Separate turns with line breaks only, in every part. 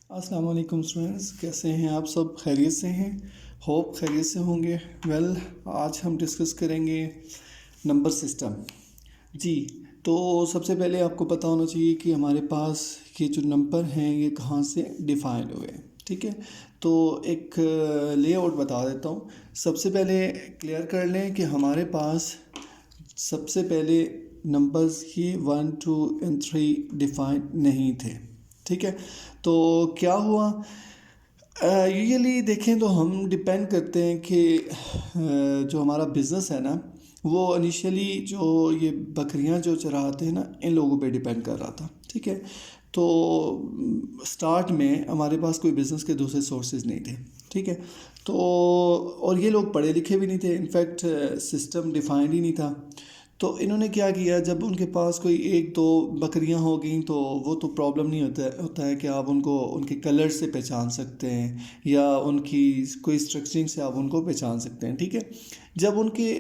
अस्सलाम वालेकुम स्टूडेंट्स, कैसे हैं आप सब? खैरियत से हैं? होप खैरियत से होंगे। आज हम डिस्कस करेंगे नंबर सिस्टम। जी, तो सबसे पहले आपको पता होना चाहिए कि हमारे पास ये जो नंबर हैं ये कहाँ से डिफ़ाइन हुए हैं। ठीक है, तो एक लेआउट बता देता हूँ। सबसे पहले क्लियर कर लें कि हमारे पास सबसे पहले नंबर्स ये 1 2 3 डिफ़ाइन नहीं थे। ठीक है, तो क्या हुआ? यूजुअली देखें तो हम डिपेंड करते हैं कि जो हमारा बिज़नेस है ना, वो इनिशियली जो ये बकरियां जो चराते हैं ना, इन लोगों पे डिपेंड कर रहा था। ठीक है, तो स्टार्ट में हमारे पास कोई बिज़नेस के दूसरे सोर्सेज नहीं थे। ठीक है, तो और ये लोग पढ़े लिखे भी नहीं थे, इनफैक्ट सिस्टम डिफाइंड ही नहीं था। तो इन्होंने क्या किया, जब उनके पास कोई एक दो बकरियां हो गई तो वो तो प्रॉब्लम नहीं होता है कि आप उनको उनके कलर से पहचान सकते हैं या उनकी कोई स्ट्रक्चरिंग से आप उनको पहचान सकते हैं। ठीक है, जब उनकी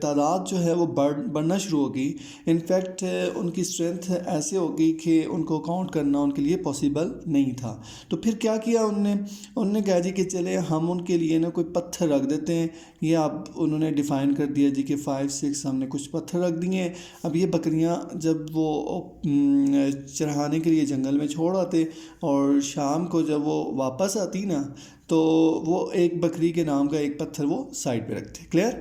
तादाद जो है वो बढ़ना शुरू हो गई, इनफैक्ट उनकी स्ट्रेंथ ऐसे हो गई कि उनको काउंट करना उनके लिए पॉसिबल नहीं था। तो फिर क्या किया उनने कहा जी कि चले हम उनके लिए ना कोई पत्थर रख देते हैं। ये आप उन्होंने डिफ़ाइन कर दिया जी कि 5 6 हमने कुछ पत्थर रख दिए। अब ये बकरियां जब वो चराने के लिए जंगल में छोड़ आते और शाम को जब वो वापस आती ना, तो वो एक बकरी के नाम का एक पत्थर वो साइड पे रखते। क्लियर?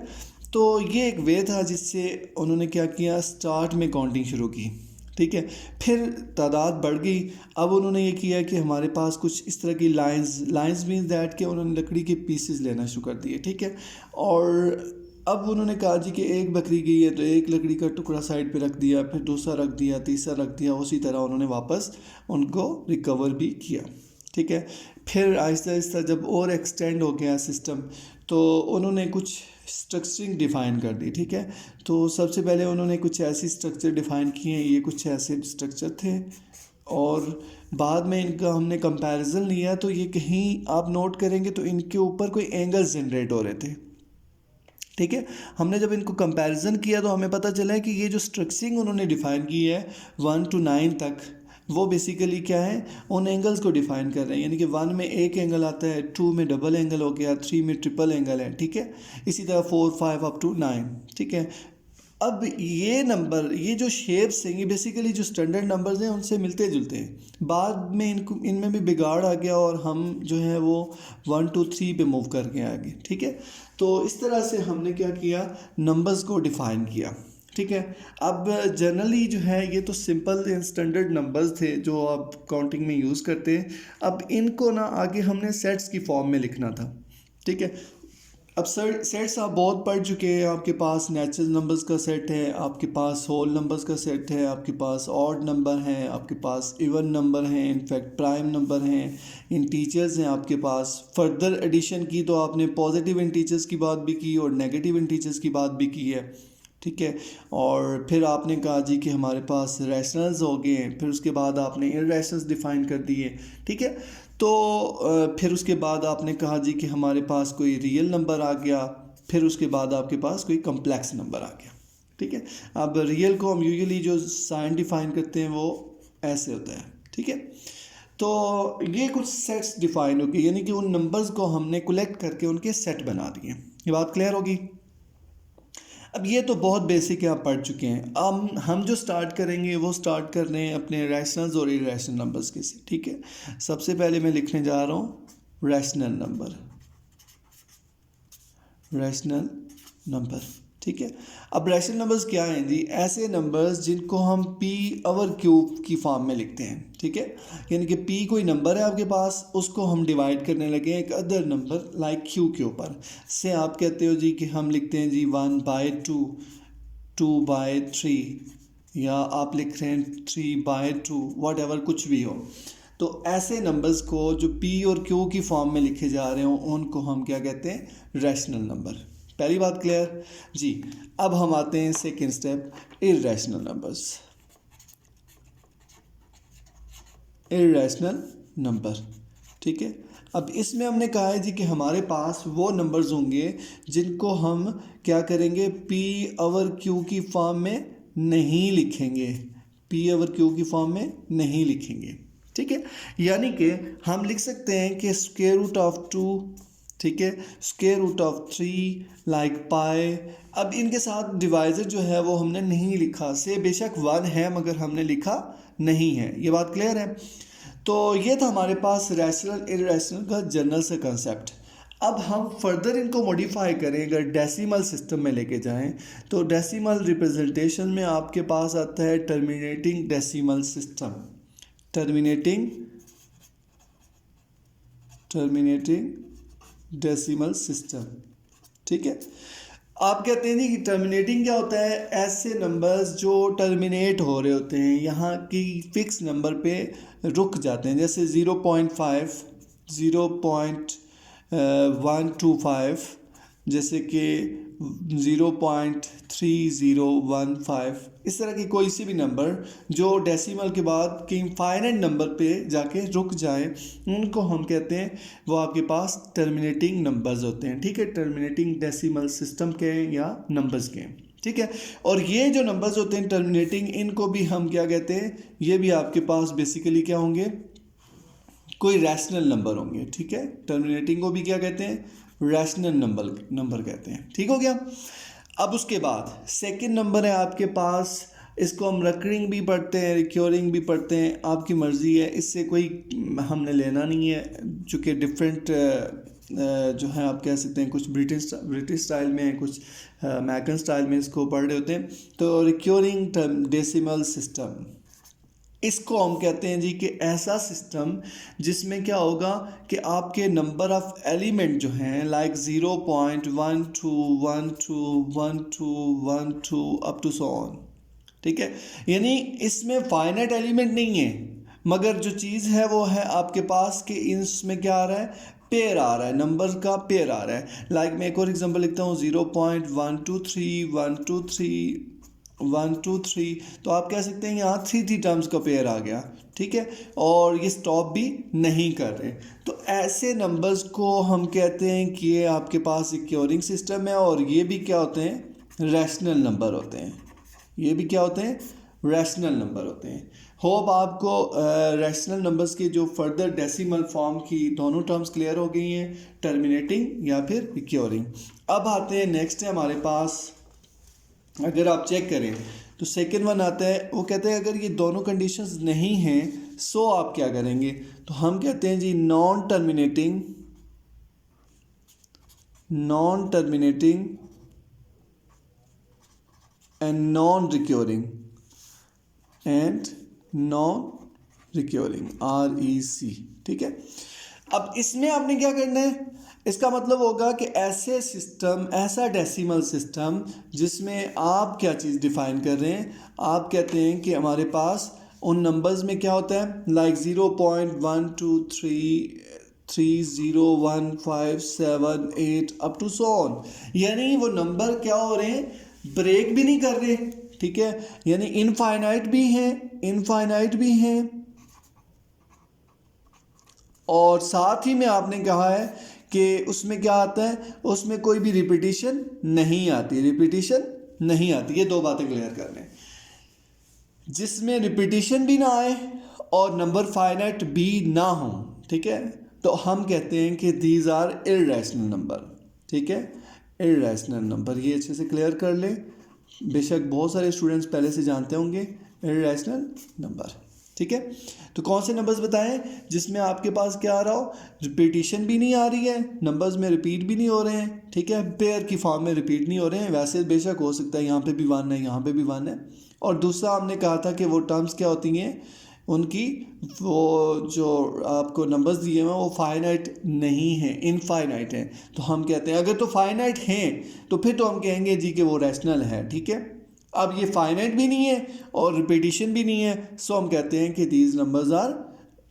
तो ये एक वे था जिससे उन्होंने क्या किया, स्टार्ट में काउंटिंग शुरू की। ठीक है, फिर तादाद बढ़ गई। अब उन्होंने ये किया कि हमारे पास कुछ इस तरह की लाइंस मीन्स दैट कि उन्होंने लकड़ी के पीसेस लेना शुरू कर दिए। ठीक है, और अब उन्होंने कहा जी कि एक बकरी गई है तो एक लकड़ी का टुकड़ा साइड पे रख दिया, फिर दूसरा रख दिया, तीसरा रख दिया। उसी तरह उन्होंने वापस उनको रिकवर भी किया। ठीक है, फिर आहिस्ता आहिस्ता जब और एक्सटेंड हो गया सिस्टम, तो उन्होंने कुछ स्ट्रक्चरिंग डिफ़ाइन कर दी। ठीक है, तो सबसे पहले उन्होंने कुछ ऐसी स्ट्रक्चर डिफ़ाइन किए, ये कुछ ऐसे स्ट्रक्चर थे। और बाद में इनका हमने कंपैरिजन लिया तो ये कहीं आप नोट करेंगे तो इनके ऊपर कोई एंगल्स जनरेट हो रहे थे। ठीक है, हमने जब इनको कंपैरिजन किया तो हमें पता चला है कि ये जो स्ट्रक्चरिंग उन्होंने डिफ़ाइन की है 1 to 9 तक, वो बेसिकली क्या है, उन एंगल्स को डिफ़ाइन कर रहे हैं। यानी कि 1 में एक एंगल आता है, 2 में डबल एंगल हो गया, 3 में ट्रिपल एंगल है। ठीक है, इसी तरह 4 5 अप टू 9। ठीक है, अब ये नंबर, ये जो शेप्स हैं, ये बेसिकली जो स्टैंडर्ड नंबर्स हैं उनसे मिलते जुलते हैं। बाद में इनमें भी बिगाड़ आ गया और हम जो है वो 1 2 3 पे मूव कर गए आगे। ठीक है, तो इस तरह से हमने क्या किया, नंबर्स को डिफ़ाइन किया। ठीक है, अब जनरली जो है ये तो सिंपल एंड स्टैंडर्ड नंबर्स थे जो आप काउंटिंग में यूज़ करते हैं। अब इनको ना आगे हमने सेट्स की फॉर्म में लिखना था। ठीक है, अब सेट्स आप बहुत पढ़ चुके हैं। आपके पास नेचुरल नंबर्स का सेट है, आपके पास होल नंबर्स का सेट है, आपके पास ऑड नंबर हैं, आपके पास इवन नंबर हैं, इनफैक्ट प्राइम नंबर हैं, इंटीजर्स हैं आपके पास। फर्दर एडिशन की तो आपने पॉजिटिव इंटीजर्स की बात भी की और नेगेटिव इंटीजर्स की बात भी की है। ठीक है, और फिर आपने कहा जी कि हमारे पास रैशनल्स हो गए हैं, फिर उसके बाद आपने इरैशनल्स डिफ़ाइन कर दिए। ठीक है, तो फिर उसके बाद आपने कहा जी कि हमारे पास कोई रियल नंबर आ गया, फिर उसके बाद आपके पास कोई कम्प्लेक्स नंबर आ गया। ठीक है, अब रियल को हम यूजुअली जो साइन डिफ़ाइन करते हैं वो ऐसे होता है। ठीक है, तो ये कुछ सेट्स डिफ़ाइन हो गए, यानी कि उन नंबर्स को हमने कलेक्ट करके उनके सेट बना दिए। ये बात क्लियर होगी? अब ये तो बहुत बेसिक है, आप पढ़ चुके हैं। अब हम जो स्टार्ट करेंगे वो स्टार्ट कर रहे हैं अपने रैशनल्स और इरेशनल नंबर्स के से। ठीक है, सबसे पहले मैं लिखने जा रहा हूँ रैशनल नंबर। रैशनल नंबर, ठीक है। अब रैशनल नंबर्स क्या हैं जी? ऐसे नंबर्स जिनको हम पी ओवर क्यूब की फॉर्म में लिखते हैं। ठीक है, यानी कि पी कोई नंबर है आपके पास, उसको हम डिवाइड करने लगे एक अदर नंबर लाइक क्यू के ऊपर से। आप कहते हो जी कि हम लिखते हैं जी 1/2, 2/3, या आप लिख रहे हैं 3/2, वट एवर कुछ भी हो। तो ऐसे नंबर्स को जो पी और क्यू की फॉर्म में लिखे जा रहे हो उनको हम क्या कहते हैं? Rational number. पहली बात क्लियर जी। अब हम आते हैं second step, irrational numbers. Irrational number, ठीक है। अब इसमें हमने कहा है जी कि हमारे पास वो नंबर्स होंगे जिनको हम क्या करेंगे, पी ओवर क्यू की फॉर्म में नहीं लिखेंगे। पी ओवर क्यू की फॉर्म में नहीं लिखेंगे। ठीक है, यानी कि हम लिख सकते हैं कि स्क्वायर रूट ऑफ 2, ठीक है, स्क्वायर रूट ऑफ 3 लाइक पाई। अब इनके साथ डिवाइज़र जो है वो हमने नहीं लिखा, से बेशक 1 है मगर हमने लिखा नहीं है। ये बात क्लियर है। तो ये था हमारे पास रैशनल इरैशनल का जनरल से कंसेप्ट। अब हम फर्दर इनको मॉडिफाई करें, अगर डेसिमल सिस्टम में लेके जाएं तो डेसिमल रिप्रेजेंटेशन में आपके पास आता है terminating decimal system, terminating decimal system. ठीक है, आप कहते हैं कि टर्मिनेटिंग क्या होता है, ऐसे नंबर्स जो टर्मिनेट हो रहे होते हैं, यहाँ की फिक्स नंबर पे रुक जाते हैं, जैसे 0.5, 0.125, जैसे कि 0.3015, इस तरह की कोई सी भी नंबर जो डेसिमल के बाद कि फाइनाइट नंबर पे जाके रुक जाए, उनको हम कहते हैं वो आपके पास टर्मिनेटिंग नंबर्स होते हैं। ठीक है, टर्मिनेटिंग डेसिमल सिस्टम के या नंबर्स के। ठीक है, और ये जो नंबर्स होते हैं टर्मिनेटिंग, इनको भी हम क्या कहते हैं, ये भी आपके पास बेसिकली क्या होंगे, कोई रैशनल नंबर होंगे। ठीक है, टर्मिनेटिंग को भी क्या कहते हैं, रैशनल नंबर कहते हैं। ठीक हो गया। अब उसके बाद सेकंड नंबर है आपके पास, इसको हम रिकरिंग भी पढ़ते हैं, रिक्योरिंग भी पढ़ते हैं, आपकी मर्ज़ी है, इससे कोई हमने लेना नहीं है, चूँकि डिफरेंट जो है आप कह सकते हैं, कुछ ब्रिटिश स्टाइल में है, कुछ अमेरिकन स्टाइल में इसको पढ़ रहे होते हैं। तो रिक्योरिंग डेसिमल सिस्टम, इसको हम कहते हैं जी कि ऐसा सिस्टम जिसमें क्या होगा कि आपके नंबर ऑफ एलिमेंट जो हैं like 0.121212 up to so on. ठीक है, यानी इसमें फाइनाइट एलिमेंट नहीं है, मगर जो चीज़ है वो है आपके पास कि इसमें क्या आ रहा है, पेयर आ रहा है, नंबर का पेयर आ रहा है। लाइक मैं एक और एग्जांपल लिखता हूँ, 0.123 तो आप कह सकते हैं यहाँ 3 टर्म्स का पेयर आ गया। ठीक है, और ये स्टॉप भी नहीं कर रहे, तो ऐसे नंबर्स को हम कहते हैं कि ये आपके पास रिक्योरिंग सिस्टम है, और ये भी क्या होते हैं, रैशनल नंबर होते हैं। ये भी क्या होते हैं, रैशनल नंबर होते हैं। होप आपको रैशनल नंबर्स के जो फर्दर डेसिमल फॉर्म की दोनों टर्म्स क्लियर हो गई हैं, टर्मिनेटिंग या फिर रिक्योरिंग। अब आते हैं नेक्स्ट है हमारे पास, अगर आप चेक करें तो सेकेंड वन आता है, वो कहते हैं अगर ये दोनों कंडीशंस नहीं हैं सो आप क्या करेंगे, तो हम कहते हैं जी non terminating and non recurring REC। ठीक है, अब इसमें आपने क्या करना है, इसका मतलब होगा कि ऐसे सिस्टम, ऐसा डेसिमल सिस्टम जिसमें आप क्या चीज़ डिफाइन कर रहे हैं, आप कहते हैं कि हमारे पास उन नंबर्स में क्या होता है, like 0.123301578 up to so on, यानी वो नंबर क्या हो रहे हैं, ब्रेक भी नहीं कर रहे। ठीक है, यानी इनफाइनाइट भी हैं, और साथ ही में आपने कहा है कि उसमें क्या आता है, उसमें कोई भी रिपीटिशन नहीं आती, ये दो बातें क्लियर कर लें, जिसमें रिपीटिशन भी ना आए और नंबर फाइनाइट भी ना हो। ठीक है, तो हम कहते हैं कि दीज आर इररेशनल नंबर। ठीक है, इररेशनल नंबर, ये अच्छे से क्लियर कर लें, बेशक बहुत सारे स्टूडेंट्स पहले से जानते होंगे इररेशनल नंबर। ठीक है, तो कौन से नंबर्स बताएं जिसमें आपके पास क्या आ रहा हो, रिपीटिशन भी नहीं आ रही है, नंबर्स में रिपीट भी नहीं हो रहे हैं। ठीक है, पेयर की फॉर्म में रिपीट नहीं हो रहे हैं, वैसे बेशक हो सकता है यहाँ पे भी 1 है, यहाँ पे भी 1 है। और दूसरा हमने कहा था कि वो टर्म्स क्या होती हैं, उनकी वो जो आपको नंबर्स दिए हैं वो फाइनाइट नहीं है, इनफाइनाइट है। तो हम कहते हैं अगर तो फाइनाइट हैं तो फिर तो हम कहेंगे जी कि वो रैशनल है। ठीक है, अब ये फाइनाइट भी नहीं है और रिपीटिशन भी नहीं है, सो हम कहते हैं कि these numbers are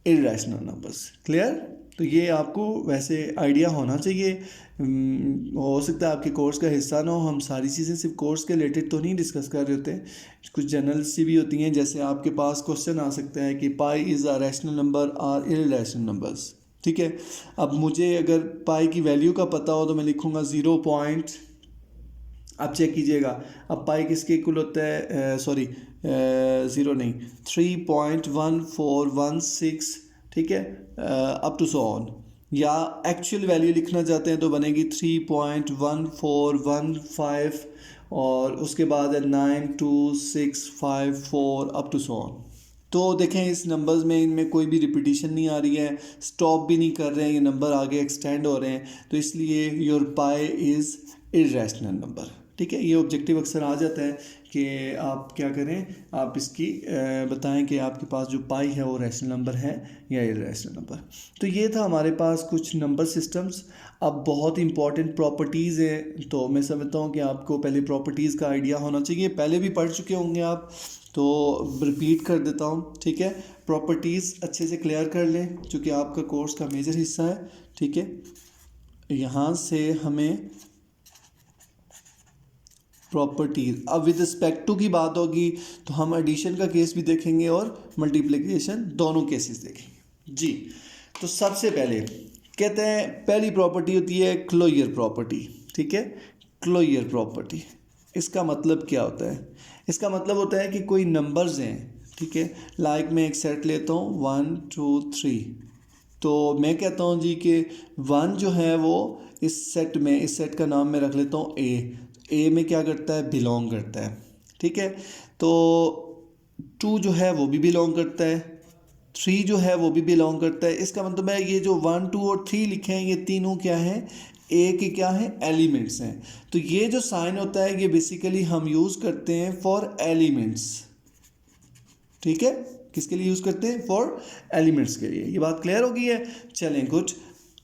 irrational numbers. Clear, तो ये आपको वैसे आइडिया होना चाहिए। हो सकता है आपके कोर्स का हिस्सा ना हो, हम सारी चीज़ें सिर्फ कोर्स के रिलेटेड तो नहीं डिस्कस कर रहे होते, कुछ जनरल सी भी होती हैं, जैसे आपके पास क्वेश्चन आ सकता है कि pi is a rational number or irrational numbers. ठीक है, अब मुझे अगर पाई की वैल्यू का पता हो तो मैं लिखूँगा 0. आप चेक कीजिएगा, अब पाई किसके इक्वल होता है, ज़ीरो नहीं 3.1416, ठीक है, अप टू सो ऑन, या एक्चुअल वैल्यू लिखना चाहते हैं तो बनेगी 3.1415 और उसके बाद है 92654 अप टू सो ऑन। तो देखें इस नंबर्स में इनमें कोई भी रिपीटिशन नहीं आ रही है, स्टॉप भी नहीं कर रहे हैं, ये नंबर आगे एक्सटेंड हो रहे हैं, तो इसलिए your pi is irrational number. ठीक है, ये ऑब्जेक्टिव अक्सर आ जाता है कि आप क्या करें, आप इसकी बताएं कि आपके पास जो पाई है वो रैशनल नंबर है या इर्रेशनल नंबर। तो ये था हमारे पास कुछ नंबर सिस्टम्स। अब बहुत इंपॉर्टेंट प्रॉपर्टीज़ हैं, तो मैं समझता हूँ कि आपको पहले प्रॉपर्टीज़ का आइडिया होना चाहिए, पहले भी पढ़ चुके होंगे आप, तो रिपीट कर देता हूँ। ठीक है, प्रॉपर्टीज़ अच्छे से क्लियर कर लें क्योंकि आपका कोर्स का मेजर हिस्सा है। ठीक है, यहाँ से हमें प्रॉपर्टीज, अब विद रिस्पेक्ट टू की बात होगी तो हम एडिशन का केस भी देखेंगे और मल्टीप्लिकेशन, दोनों केसेस देखेंगे जी। तो सबसे पहले कहते हैं पहली प्रॉपर्टी होती है क्लोजर प्रॉपर्टी। ठीक है, क्लोजर प्रॉपर्टी इसका मतलब क्या होता है? इसका मतलब होता है कि कोई नंबर्स हैं, ठीक है, लाइक मैं एक सेट लेता हूँ 1 2 3, तो मैं कहता हूँ जी कि 1 जो है वो इस सेट में, इस सेट का नाम मैं रख लेता हूँ ए में क्या करता है, बिलोंग करता है। ठीक है, तो 2 जो है वो भी बिलोंग करता है, 3 जो है वो भी बिलोंग करता है। इसका मतलब है ये जो 1 2 और 3 लिखे हैं ये तीनों क्या हैं, ए के क्या हैं, एलिमेंट्स हैं। तो ये जो साइन होता है ये बेसिकली हम यूज़ करते हैं फॉर एलिमेंट्स। ठीक है, किसके लिए यूज़ करते हैं, फॉर एलिमेंट्स के लिए। ये बात क्लियर हो गई है? चलें गुड,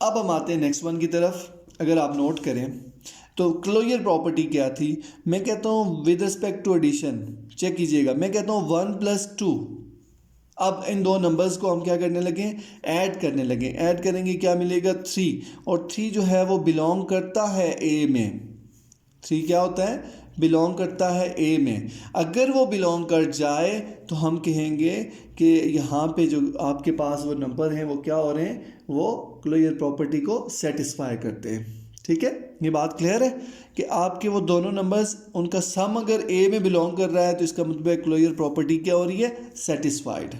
अब हम आते हैं नेक्स्ट वन की तरफ। अगर आप नोट करें तो क्लोजर प्रॉपर्टी क्या थी, मैं कहता हूँ with respect to addition, check कीजिएगा, मैं कहता हूँ 1 + 2। अब इन दो नंबर्स को हम क्या करने लगे, ऐड करने लगे। ऐड करेंगे क्या मिलेगा, 3, और 3 जो है वो बिलोंग करता है ए में। 3 क्या होता है, बिलोंग करता है ए में। अगर वो बिलोंग कर जाए तो हम कहेंगे कि यहाँ पे जो आपके पास वो नंबर हैं वो क्या हो रहे हैं, वो क्लोजर प्रॉपर्टी को सेटिस्फाई करते हैं। ठीक है, ये बात क्लियर है कि आपके वो दोनों नंबर्स, उनका सम अगर ए में बिलोंग कर रहा है तो इसका मतलब है क्लोजर प्रॉपर्टी क्या हो रही है, satisfied.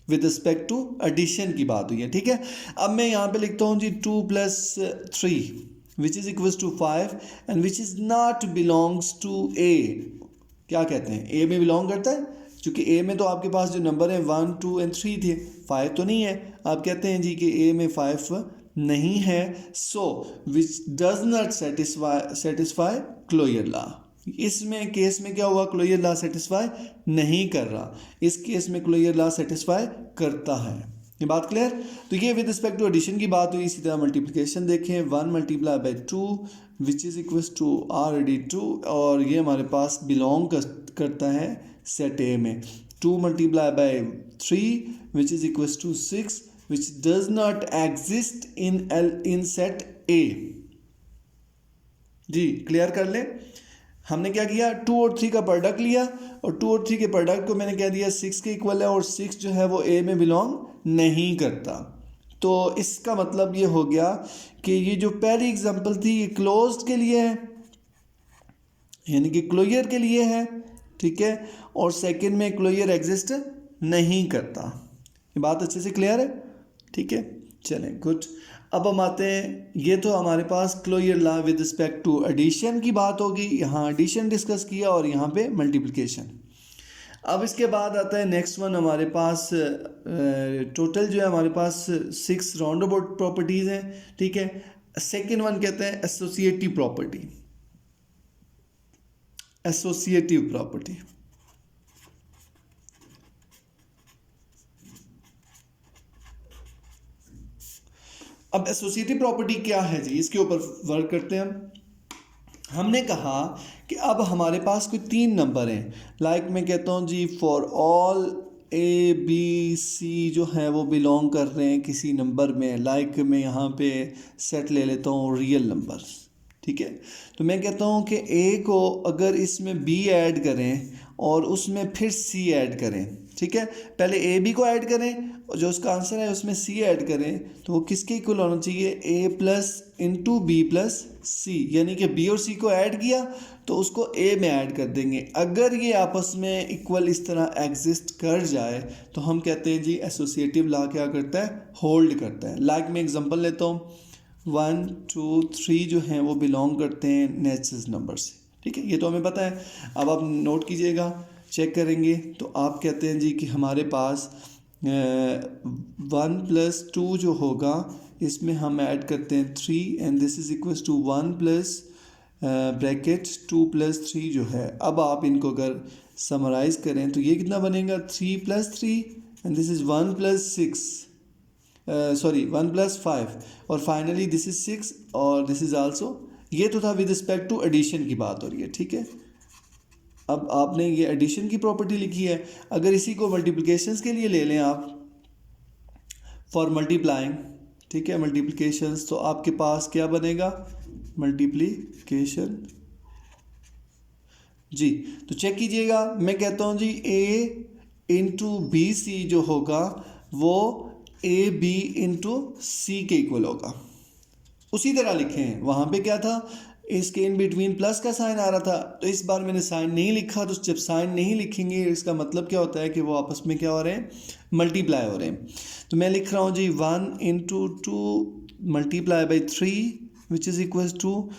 With respect to addition की बात हुई है। ठीक है, अब मैं यहाँ पे लिखता हूँ जी 2 + 3 which is equals to 5 and which is not belongs to A. क्या कहते हैं, ए में बिलोंग करता है, क्योंकि ए में तो आपके पास जो नंबर है 1 2 और 3 थे, 5 तो नहीं है। आप कहते हैं जी कि ए में 5 नहीं है, so which does not satisfy closure law. इसमें केस में क्या हुआ, क्लोजर लॉ सेटिस्फाई नहीं कर रहा, इस केस में क्लोजर लॉ सेटिस्फाई करता है। ये बात क्लियर? तो ये विद रिस्पेक्ट टू एडिशन की बात हुई। इसी तरह मल्टीप्लिकेशन देखें, 1 × 2 which is equals to already 2, और ये हमारे पास बिलोंग करता है सेट ए में। 2 × 3 which is equals to 6 which does not exist in set A। जी क्लियर कर ले, हमने क्या किया, 2 और 3 का प्रोडक्ट लिया और 2 और 3 के प्रोडक्ट को मैंने कह दिया 6 के इक्वल है, और 6 जो है वो A में बिलोंग नहीं करता। तो इसका मतलब ये हो गया कि ये जो पहली एग्जांपल थी ये क्लोज्ड के लिए है, यानी कि क्लोजर के लिए है। ठीक है, और सेकंड में क्लोजर एग्जिस्ट नहीं करता। ये बात अच्छे से क्लियर है? ठीक है, चलें गुड। अब हम आते हैं, ये तो हमारे पास closure law with respect to addition की बात होगी, यहाँ एडिशन डिस्कस किया और यहाँ पे मल्टीप्लिकेशन। अब इसके बाद आता है नेक्स्ट वन, हमारे पास टोटल जो है हमारे पास 6 राउंड अबाउट प्रॉपर्टीज़ हैं। ठीक है, सेकेंड वन कहते हैं एसोसिएटिव प्रॉपर्टी। एसोसिएटिव प्रॉपर्टी, अब एसोसिएटिव प्रॉपर्टी क्या है जी, इसके ऊपर वर्क करते हैं हम। हमने कहा कि अब हमारे पास कोई 3 नंबर हैं, लाइक मैं कहता हूँ जी for all A B C जो है वो बिलोंग कर रहे हैं किसी नंबर में। लाइक मैं यहाँ पे सेट ले लेता हूँ रियल नंबर्स। ठीक है, तो मैं कहता हूँ कि ए को अगर इसमें बी ऐड करें और उसमें फिर सी ऐड करें। ठीक है, पहले ए बी को ऐड करें और जो उसका आंसर है उसमें सी ऐड करें तो वो किसके इक्वल होना चाहिए, ए प्लस इंटू बी प्लस सी, यानी कि बी और सी को ऐड किया तो उसको ए में ऐड कर देंगे। अगर ये आपस में इक्वल इस तरह एग्जिस्ट कर जाए तो हम कहते हैं जी एसोसिएटिव लॉ क्या करता है, होल्ड करता है। लाइक मैं एग्जांपल लेता हूँ, 1 2 3 जो हैं वो बिलोंग करते हैं नेचुरल नंबर से, ठीक है, ये तो हमें पता है। अब आप नोट कीजिएगा, चेक करेंगे तो आप कहते हैं जी कि हमारे पास 1 प्लस 2 जो होगा इसमें हम ऐड करते हैं 3 and this is equal to 1 plus bracket 2 plus 3 जो है। अब आप इनको अगर समराइज करें तो ये कितना बनेगा, 3 plus 3 and this is 1 plus 6 sorry 1 plus 5 और फाइनली दिस इज 6 और दिस इज आल्सो। ये तो था विद रिस्पेक्ट टू एडिशन की बात हो रही है, ठीक है। अब आपने ये एडिशन की प्रॉपर्टी लिखी है, अगर इसी को मल्टीप्लिकेशंस के लिए ले लें आप फॉर मल्टीप्लाइंग, ठीक है, मल्टीप्लिकेशंस, तो आपके पास क्या बनेगा, मल्टीप्लिकेशन जी। तो चेक कीजिएगा, मैं कहता हूँ जी ए इंटू बी सी जो होगा वो ए बी इंटू सी के इक्वल होगा। उसी तरह लिखें, वहाँ पे क्या था, इसके इन बिटवीन प्लस का साइन आ रहा था, तो इस बार मैंने साइन नहीं लिखा। तो जब साइन नहीं लिखेंगे इसका मतलब क्या होता है कि वो आपस में क्या हो रहे हैं, मल्टीप्लाई हो रहे हैं। तो मैं लिख रहा हूँ जी 1 into 2 multiply by 3 which is equal to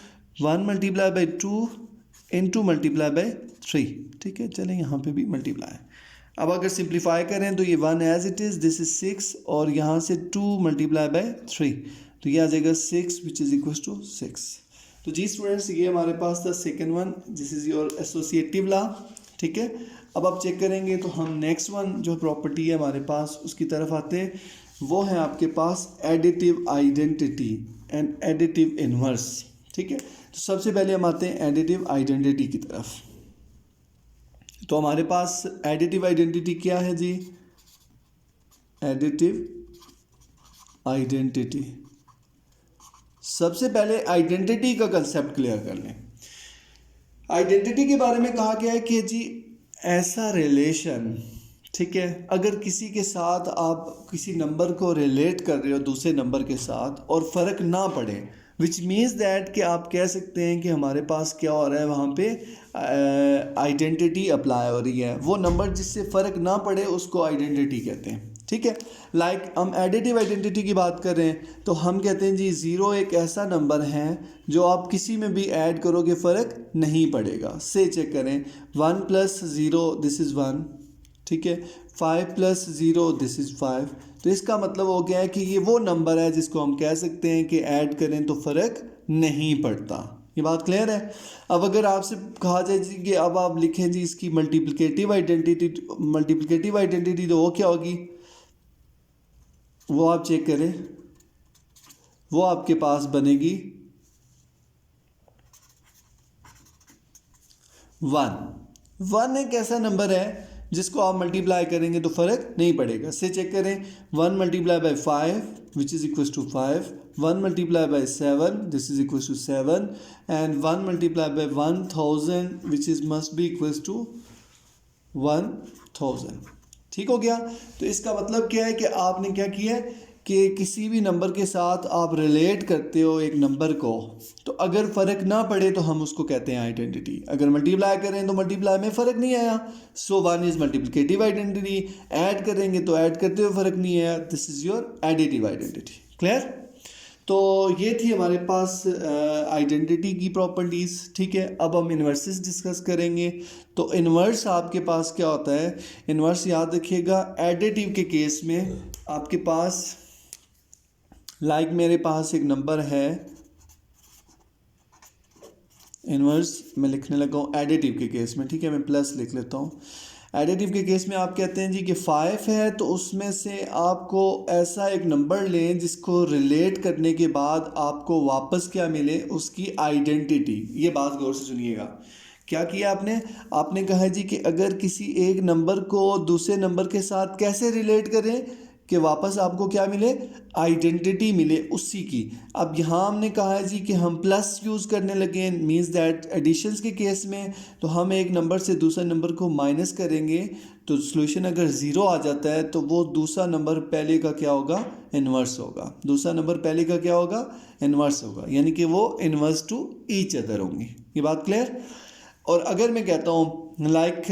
1 multiply by 2 into multiply by 3, ठीक है। चलें यहाँ पे भी मल्टीप्लाई। अब अगर सिंप्लीफाई करें तो ये 1 as it is, this is 6 और यहाँ से 2 मल्टीप्लाई बाई 3 तो ये आ जाएगा 6 विच इज़ इक्वल टू 6। तो जी स्टूडेंट्स, ये हमारे पास था second one, this is your associative law, ठीक है। अब आप चेक करेंगे तो हम नेक्स्ट वन जो प्रॉपर्टी है हमारे पास उसकी तरफ आते हैं, वो है आपके पास additive identity and additive inverse, ठीक है। तो सबसे पहले हम आते हैं एडिटिव आइडेंटिटी की तरफ। तो हमारे पास एडिटिव आइडेंटिटी क्या है जी, एडिटिव आइडेंटिटी, सबसे पहले आइडेंटिटी का कंसेप्ट क्लियर कर लें। आइडेंटिटी के बारे में कहा गया है कि जी ऐसा रिलेशन, ठीक है, अगर किसी के साथ आप किसी नंबर को रिलेट कर रहे हो दूसरे नंबर के साथ और फ़र्क ना पड़े, विच मीन्स दैट कि आप कह सकते हैं कि हमारे पास क्या हो रहा है, वहाँ पे आइडेंटिटी अप्लाई हो रही है। वो नंबर जिससे फ़र्क ना पड़े उसको आइडेंटिटी कहते हैं, ठीक है। लाइक हम एडिटिव आइडेंटिटी की बात कर रहे हैं तो हम कहते हैं जी 0 एक ऐसा नंबर है जो आप किसी में भी ऐड करोगे फ़र्क नहीं पड़ेगा। से चेक करें, 1 प्लस 0 दिस इज़ 1, ठीक है, 5 प्लस 0 दिस इज़ 5। तो इसका मतलब हो गया है कि ये वो नंबर है जिसको हम कह सकते हैं कि ऐड करें तो फ़र्क नहीं पड़ता। ये बात क्लियर है। अब अगर आपसे कहा जाए जी कि अब आप लिखें जी इसकी मल्टीप्लिकेटिव आइडेंटिटी, तो वो क्या होगी, वो आप चेक करें, वो आपके पास बनेगी 1 एक ऐसा नंबर है जिसको आप मल्टीप्लाई करेंगे तो फ़र्क नहीं पड़ेगा। से चेक करें, 1 multiply by 5 which is equal to 5, 1 multiply by 7 this is equal to 7 and 1 multiply by 1000 which is must be equal to 1000, ठीक हो गया। तो इसका मतलब क्या है कि आपने क्या किया है कि किसी भी नंबर के साथ आप रिलेट करते हो एक नंबर को, तो अगर फ़र्क ना पड़े तो हम उसको कहते हैं आइडेंटिटी। अगर मल्टीप्लाई करें तो मल्टीप्लाई में फ़र्क नहीं आया, सो 1 इज़ मल्टीप्लिकेटिव आइडेंटिटी। ऐड करेंगे तो ऐड करते हुए फ़र्क नहीं आया, this is your additive identity. Clear. तो ये थी हमारे पास आइडेंटिटी की प्रॉपर्टीज़, ठीक है। अब हम इन्वर्सेस डिस्कस करेंगे। तो इन्वर्स आपके पास क्या होता है, इन्वर्स याद रखिएगा, एडिटिव के केस में आपके पास लाइक मेरे पास एक नंबर है, इन्वर्स मैं लिखने लगा हूँ एडिटिव के केस में, ठीक है, मैं प्लस लिख लेता हूँ। एडिटिव के केस में आप कहते हैं जी कि 5 है तो उसमें से आपको ऐसा एक नंबर लें जिसको रिलेट करने के बाद आपको वापस क्या मिले, उसकी आइडेंटिटी। ये बात गौर से सुनिएगा, क्या किया आपने, आपने कहा जी कि अगर किसी एक नंबर को दूसरे नंबर के साथ कैसे रिलेट करें, कि वापस आपको क्या मिले, आइडेंटिटी मिले उसी की। अब यहाँ हमने कहा है जी कि हम प्लस यूज़ करने लगे हैं, मीन्स दैट एडिशंस के केस में तो हम एक नंबर से दूसरे नंबर को माइनस करेंगे तो सोल्यूशन अगर ज़ीरो आ जाता है तो वो दूसरा नंबर पहले का क्या होगा, इन्वर्स होगा। दूसरा नंबर पहले का क्या होगा, इन्वर्स होगा, यानी कि वो इन्वर्स टू ईच अदर होंगे। ये बात क्लियर। और अगर मैं कहता हूँ like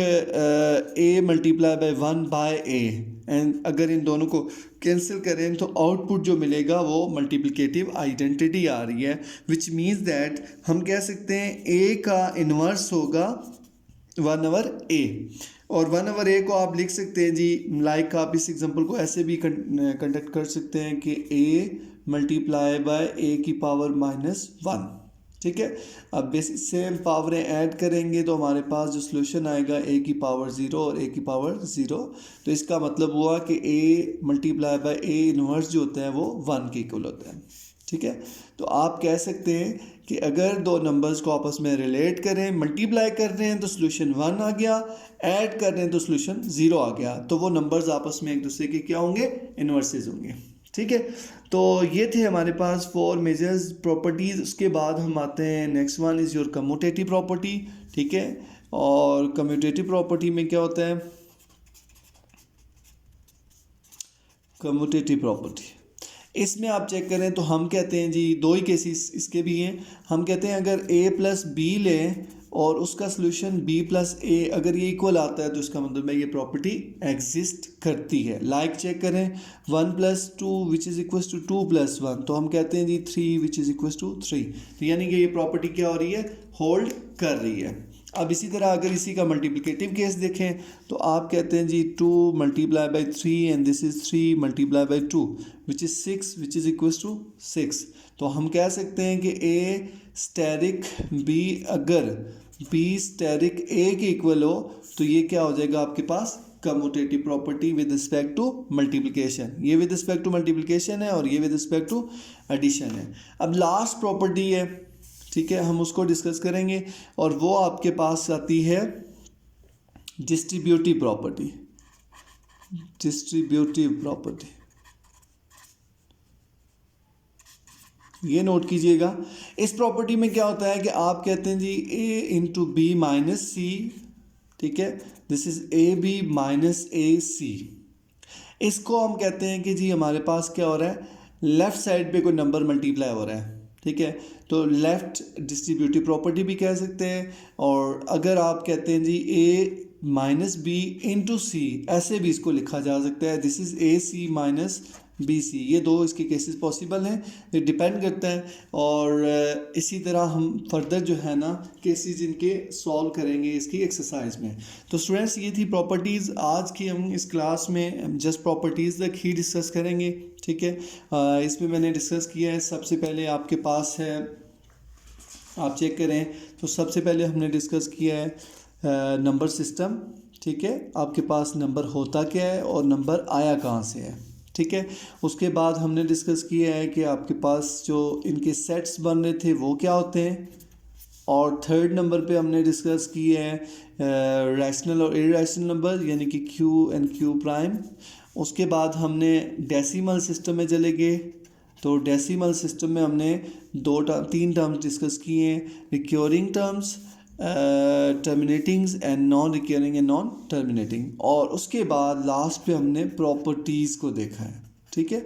a multiply by 1 by a, and अगर इन दोनों को कैंसिल करें तो आउटपुट जो मिलेगा वो मल्टीप्लिकेटिव आइडेंटिटी आ रही है, विच मीन्स दैट हम कह सकते हैं ए का इन्वर्स होगा 1/a, और 1/a को आप लिख सकते हैं जी लाइक आप इस एग्जांपल को ऐसे भी कंडक्ट कर सकते हैं कि a मल्टीप्लाई बाय a की पावर -1। ठीक है, अब बेसिक सेम पावरें ऐड करेंगे तो हमारे पास जो सोल्यूशन आएगा a की पावर 0 और a की पावर 0। तो इसका मतलब हुआ कि a multiply by a inverse जो होता है वो 1 के इक्वल होता है। ठीक है, तो आप कह सकते हैं कि अगर दो नंबर्स को आपस में रिलेट करें, मल्टीप्लाई कर रहे हैं तो सोल्यूशन 1 आ गया, ऐड कर रहे हैं तो सोल्यूशन 0 आ गया, तो वो नंबर्स आपस में एक दूसरे के क्या होंगे, इन्वर्सेस होंगे। ठीक है, तो ये थे हमारे पास 4 मेजर्स प्रॉपर्टीज़। उसके बाद हम आते हैं next one is your commutative property. ठीक है, और कम्यूटेटिव प्रॉपर्टी में क्या होता है, कम्यूटेटिव प्रॉपर्टी इसमें आप चेक करें तो हम कहते हैं जी दो ही केसेस इसके भी हैं। हम कहते हैं अगर a प्लस बी लें और उसका सोल्यूशन b प्लस ए अगर ये इक्वल आता है तो इसका मतलब है ये प्रॉपर्टी एग्जिस्ट करती है। लाइक चेक करें 1 + 2 विच इज़ इक्वल टू 2 + 1, तो हम कहते हैं जी 3 विच इज़ इक्वल टू 3, तो यानी कि ये प्रॉपर्टी क्या हो रही है, होल्ड कर रही है। अब इसी तरह अगर इसी का मल्टीप्लिकेटिव केस देखें तो आप कहते हैं जी 2 multiply by 3 and this is 3 multiply by 2 which is 6 which is equal to 6। तो हम कह सकते हैं कि a स्टेरिक b अगर b स्टेरिक a के इक्वल हो तो ये क्या हो जाएगा आपके पास, commutative property with respect to multiplication. ये विद रिस्पेक्ट टू मल्टीप्लिकेशन है और ये विद रिस्पेक्ट टू एडिशन है। अब लास्ट प्रॉपर्टी है, ठीक है, हम उसको डिस्कस करेंगे और वो आपके पास आती है डिस्ट्रीब्यूटिव प्रॉपर्टी। डिस्ट्रीब्यूटिव प्रॉपर्टी ये नोट कीजिएगा। इस प्रॉपर्टी में क्या होता है कि आप कहते हैं जी a into B minus C, ठीक है, this is A B minus A C. इसको हम कहते हैं कि जी हमारे पास क्या हो रहा है, लेफ्ट साइड पे कोई नंबर मल्टीप्लाई हो रहा है। ठीक है, तो लेफ्ट डिस्ट्रीब्यूटिव प्रॉपर्टी भी कह सकते हैं, और अगर आप कहते हैं जी a minus b into c ऐसे भी इसको लिखा जा सकता है, this is a c minus b c. ये दो इसके केसेस पॉसिबल हैं, ये डिपेंड करता है। और इसी तरह हम फर्दर जो है ना केसेस इनके सॉल्व करेंगे इसकी एक्सरसाइज में। तो स्टूडेंट्स ये थी प्रॉपर्टीज़। आज की हम इस क्लास में जस्ट प्रॉपर्टीज़ तक ही डिस्कस करेंगे। ठीक है, इसमें मैंने डिस्कस किया है, सबसे पहले आपके पास है, आप चेक करें तो सबसे पहले हमने डिस्कस किया है नंबर सिस्टम। ठीक है, आपके पास नंबर होता क्या है और नंबर आया कहाँ से है। ठीक है, उसके बाद हमने डिस्कस किया है कि आपके पास जो इनके सेट्स बन रहे थे वो क्या होते हैं, और थर्ड नंबर पे हमने डिस्कस किया है रैशनल और इरैशनल नंबर यानी कि क्यू एंड क्यू प्राइम। उसके बाद हमने डेसिमल सिस्टम में चले गए, तो डेसिमल सिस्टम में हमने 3 टर्म्स डिस्कस किए हैं, recurring terms, terminatings and non recurring and non terminating, और उसके बाद लास्ट पे हमने प्रॉपर्टीज़ को देखा है। ठीक है,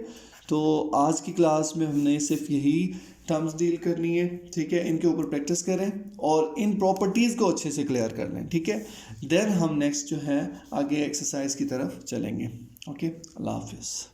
तो आज की क्लास में हमने सिर्फ यही टर्म्स डील करनी है। ठीक है, इनके ऊपर प्रैक्टिस करें और इन प्रॉपर्टीज़ को अच्छे से क्लियर कर लें। ठीक है, देन हम नेक्स्ट जो है आगे एक्सरसाइज की तरफ चलेंगे। ओके, अल्लाह हाफिज़।